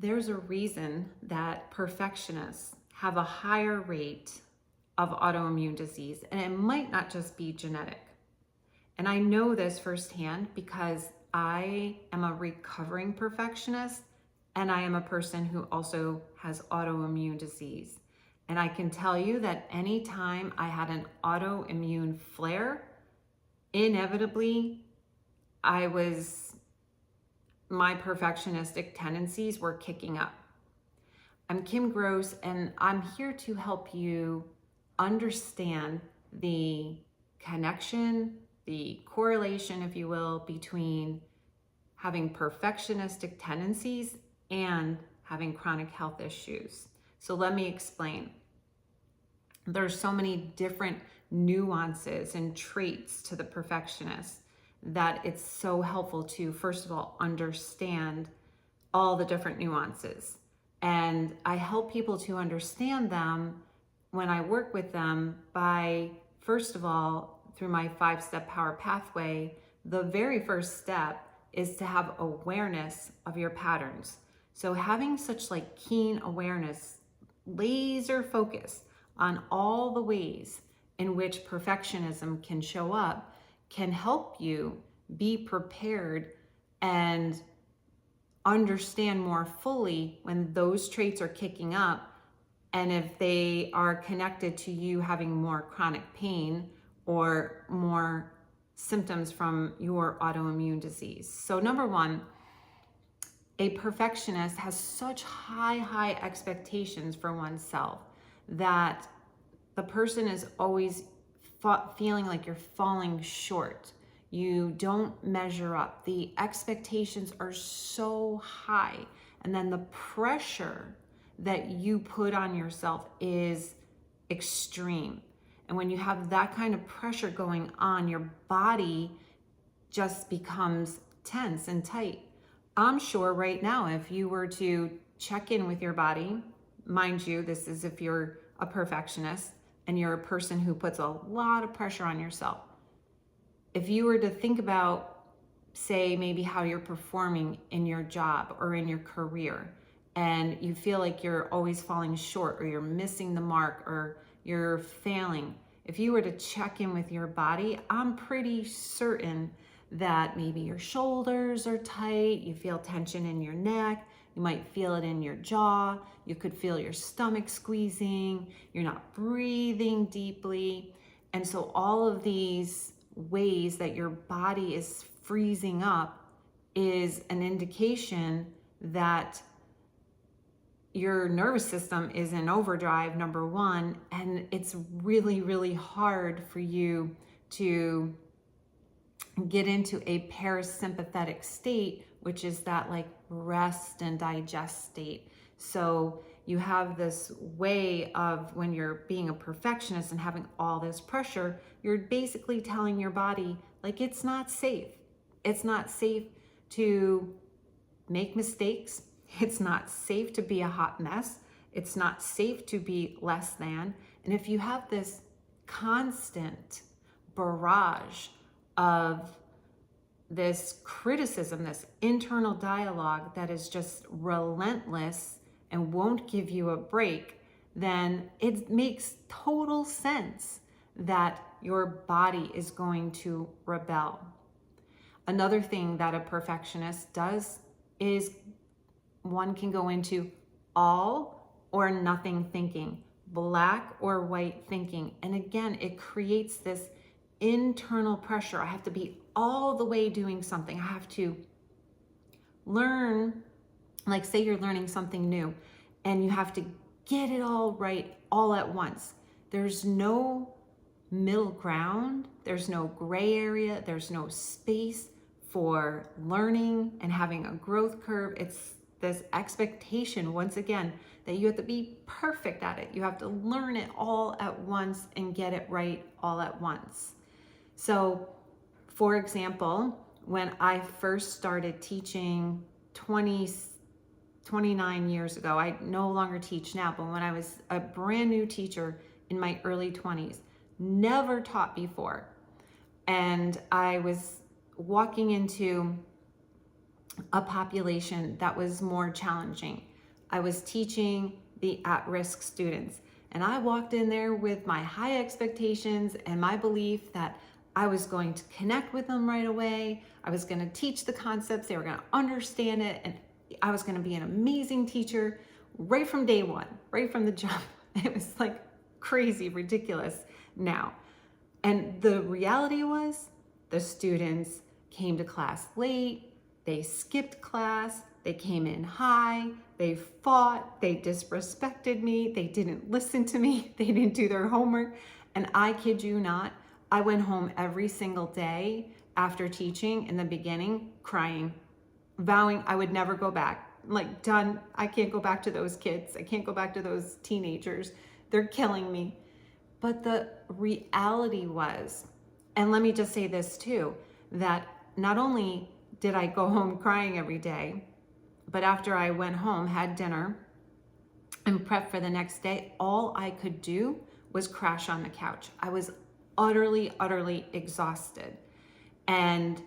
There's a reason that perfectionists have a higher rate of autoimmune disease, and it might not just be genetic. And I know this firsthand because I am a recovering perfectionist and I am a person who also has autoimmune disease. And I can tell you that anytime I had an autoimmune flare, inevitably my perfectionistic tendencies were kicking up. I'm Kim Gross, and I'm here to help you understand the connection, the correlation, if you will, between having perfectionistic tendencies and having chronic health issues. So let me explain. There's so many different nuances and traits to the perfectionist that it's so helpful to, first of all, understand all the different nuances. And I help people to understand them when I work with them by, first of all, through my 5-step power pathway. The very first step is to have awareness of your patterns. So having such keen awareness, laser focus on all the ways in which perfectionism can show up can help you be prepared and understand more fully when those traits are kicking up, and if they are connected to you having more chronic pain or more symptoms from your autoimmune disease. So number one, a perfectionist has such high expectations for oneself that the person is always feeling like you're falling short. You don't measure up. The expectations are so high. And then the pressure that you put on yourself is extreme. And when you have that kind of pressure going on, your body just becomes tense and tight. I'm sure right now, if you were to check in with your body, mind you, this is if you're a perfectionist and you're a person who puts a lot of pressure on yourself. If you were to think about, say, maybe how you're performing in your job or in your career, and you feel like you're always falling short or you're missing the mark or you're failing, if you were to check in with your body, I'm pretty certain that maybe your shoulders are tight, you feel tension in your neck, you might feel it in your jaw, you could feel your stomach squeezing, you're not breathing deeply. And so all of these ways that your body is freezing up is an indication that your nervous system is in overdrive, number one, and it's really hard for you to get into a parasympathetic state, which is that rest and digest state. So you have this way of, when you're being a perfectionist and having all this pressure, you're basically telling your body it's not safe. It's not safe to make mistakes. It's not safe to be a hot mess. It's not safe to be less than. And if you have this constant barrage of this criticism, this internal dialogue that is just relentless and won't give you a break, then it makes total sense that your body is going to rebel. Another thing that a perfectionist does is one can go into all or nothing thinking, black or white thinking. And again, it creates this internal pressure. I have to be all the way doing something. I have to learn, say you're learning something new and you have to get it all right all at once. There's no middle ground. There's no gray area. There's no space for learning and having a growth curve. It's this expectation, once again, that you have to be perfect at it. You have to learn it all at once and get it right all at once. So, for example, when I first started teaching 29 years ago, I no longer teach now, but when I was a brand new teacher in my early 20s, never taught before, and I was walking into a population that was more challenging. I was teaching the at-risk students. And I walked in there with my high expectations and my belief that I was going to connect with them right away. I was going to teach the concepts, they were going to understand it, and I was going to be an amazing teacher right from day one, right from the jump. It was like crazy, ridiculous now. And the reality was the students came to class late, they skipped class, they came in high, they fought, they disrespected me, they didn't listen to me, they didn't do their homework. And I kid you not, I went home every single day after teaching in the beginning crying, vowing I would never go back. Like, done, I can't go back to those kids. I can't go back to those teenagers. They're killing me. But the reality was, and let me just say this too, that not only did I go home crying every day, but after I went home, had dinner, and prepped for the next day, all I could do was crash on the couch. I was utterly, utterly exhausted. And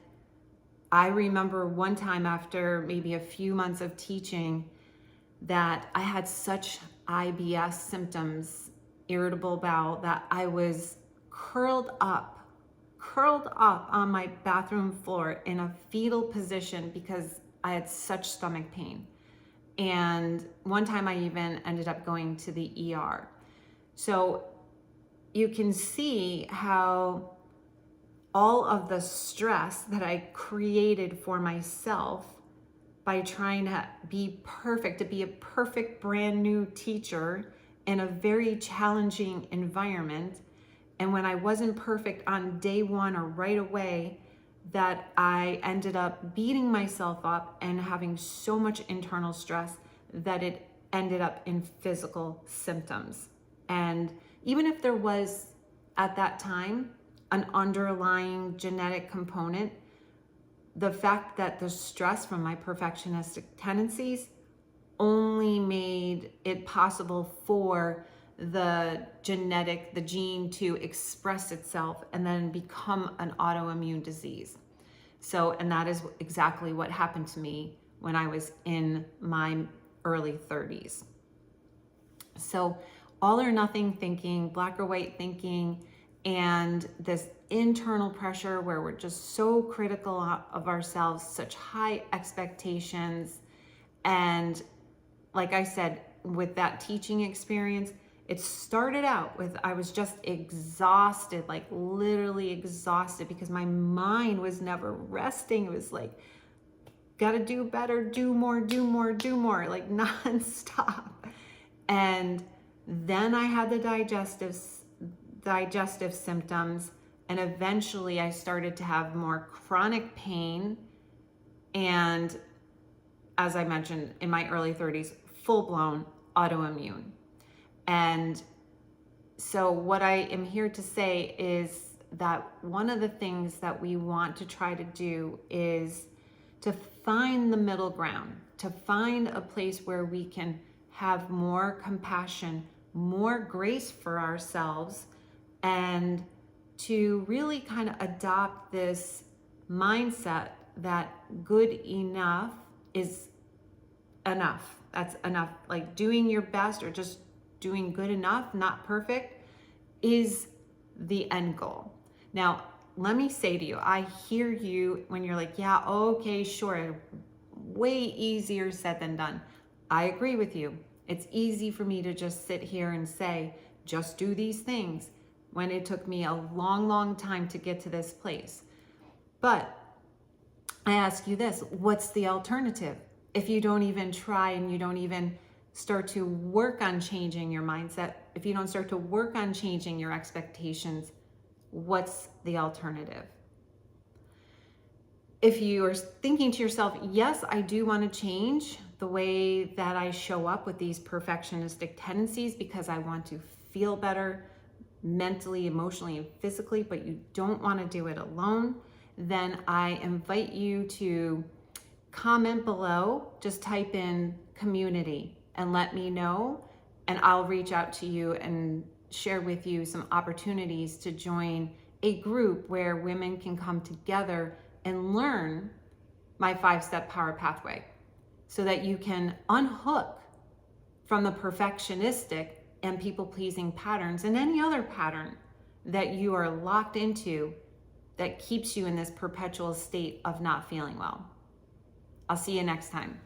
I remember one time after maybe a few months of teaching that I had such IBS symptoms, irritable bowel, that I was curled up on my bathroom floor in a fetal position because I had such stomach pain. And one time I even ended up going to the ER. So you can see how all of the stress that I created for myself by trying to be perfect, to be a perfect brand new teacher in a very challenging environment. And when I wasn't perfect on day one or right away, that I ended up beating myself up and having so much internal stress that it ended up in physical symptoms. And even if there was at that time an underlying genetic component, the fact that the stress from my perfectionistic tendencies only made it possible for the gene to express itself and then become an autoimmune disease. So, and that is exactly what happened to me when I was in my early 30s. So, all or nothing thinking, black or white thinking, and this internal pressure where we're just so critical of ourselves, such high expectations. And like I said, with that teaching experience, it started out with, I was just exhausted, like literally exhausted, because my mind was never resting. It was like, gotta do better, do more, like nonstop. And then I had the digestive symptoms, and eventually I started to have more chronic pain, and as I mentioned, in my early 30s, full-blown autoimmune. And so what I am here to say is that one of the things that we want to try to do is to find the middle ground, to find a place where we can have more compassion, more grace for ourselves, and to really kind of adopt this mindset that good enough is enough. That's enough. Like doing your best or just doing good enough, not perfect, is the end goal. Now, let me say to you, I hear you when you're like, yeah, okay, sure, way easier said than done. I agree with you. It's easy for me to just sit here and say, just do these things, when it took me a long, long time to get to this place. But I ask you this, what's the alternative? If you don't even try and you don't even start to work on changing your mindset, if you don't start to work on changing your expectations, what's the alternative? If you are thinking to yourself, yes, I do want to change the way that I show up with these perfectionistic tendencies because I want to feel better mentally, emotionally, and physically, but you don't want to do it alone, then I invite you to comment below, just type in community and let me know, and I'll reach out to you and share with you some opportunities to join a group where women can come together and learn my 5-step power pathway so that you can unhook from the perfectionistic and people-pleasing patterns and any other pattern that you are locked into that keeps you in this perpetual state of not feeling well. I'll see you next time.